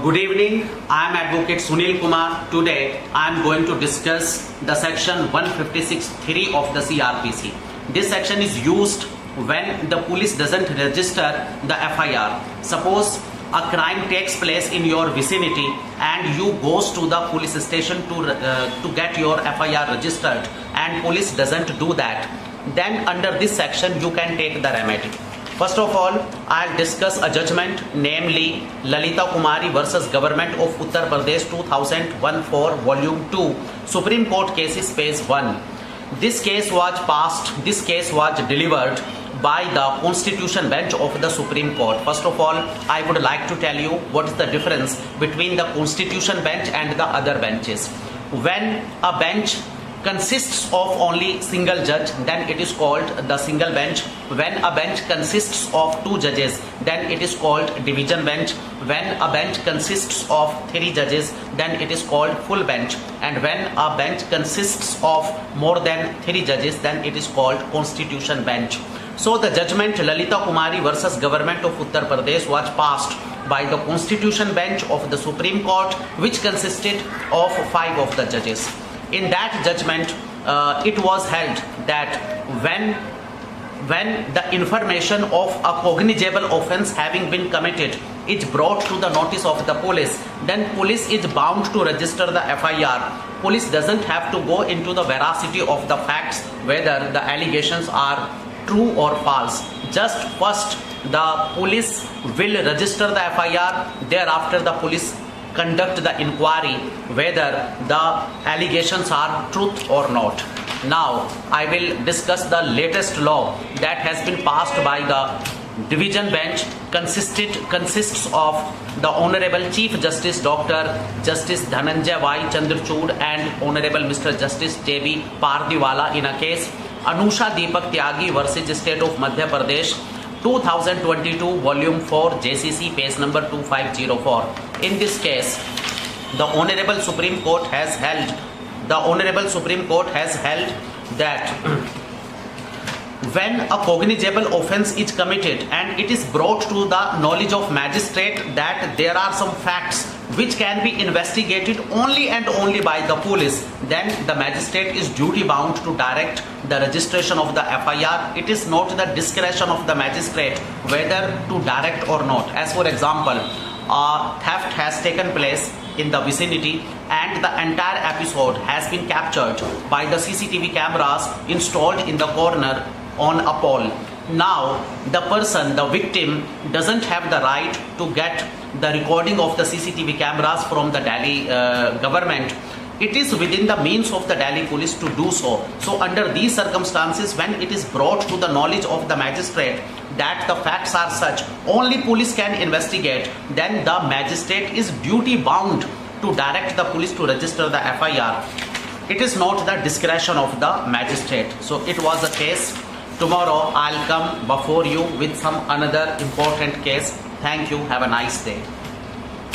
Good evening. I am Advocate Sunil Kumar. Today I am going to discuss the section 156(3) of the CRPC. This section is used when the police doesn't register the FIR. Suppose a crime takes place in your vicinity and you goes to the police station to get your FIR registered, and police doesn't do that. Then under this section you can take the remedy. First of all, I'll discuss a judgment, namely Lalita Kumari versus Government of Uttar Pradesh 2001-4 Volume 2, Supreme Court Cases Phase 1. This case was delivered by the Constitution Bench of the Supreme Court. First of all, I would like to tell you what is the difference between the Constitution Bench and the other benches. When a bench consists of only single judge, then it is called the single bench. When a bench consists of two judges, then it is called division bench. When a bench consists of three judges, then it is called full bench. And when a bench consists of more than three judges, then it is called Constitution Bench. So the judgment Lalita Kumari versus Government of Uttar Pradesh was passed by the Constitution Bench of the Supreme Court, which consisted of 5 of the judges. In that judgment, it was held that when the information of a cognizable offence having been committed is brought to the notice of the police, then police is bound to register the FIR. Police doesn't have to go into the veracity of the facts, whether the allegations are true or false. Just first the police will register the FIR, thereafter the police conduct the inquiry whether the allegations are truth or not. Now I will discuss the latest law that has been passed by the division bench, consists of the Honorable Chief Justice Dr. Justice Dhananjay Y. Chandrachud and Honorable Mr. Justice J.B. Pardiwala in a case Anusha Deepak Tyagi versus State of Madhya Pradesh 2022 Volume 4 JCC page number 2504. In this case, the Honorable Supreme Court has held that when a cognizable offence is committed and it is brought to the knowledge of magistrate that there are some facts which can be investigated only and only by the police, then the magistrate is duty bound to direct the registration of the FIR. It is not the discretion of the magistrate whether to direct or not. As for example, a theft has taken place in the vicinity and the entire episode has been captured by the CCTV cameras installed in the corner on a pole. Now the victim doesn't have the right to get the recording of the CCTV cameras from the Delhi government. It is within the means of the Delhi police to do so. So under these circumstances, when it is brought to the knowledge of the magistrate that the facts are such, only police can investigate, then the magistrate is duty bound to direct the police to register the FIR. It is not the discretion of the magistrate. So it was a case. Tomorrow I'll come before you with some another important case. Thank you. Have a nice day.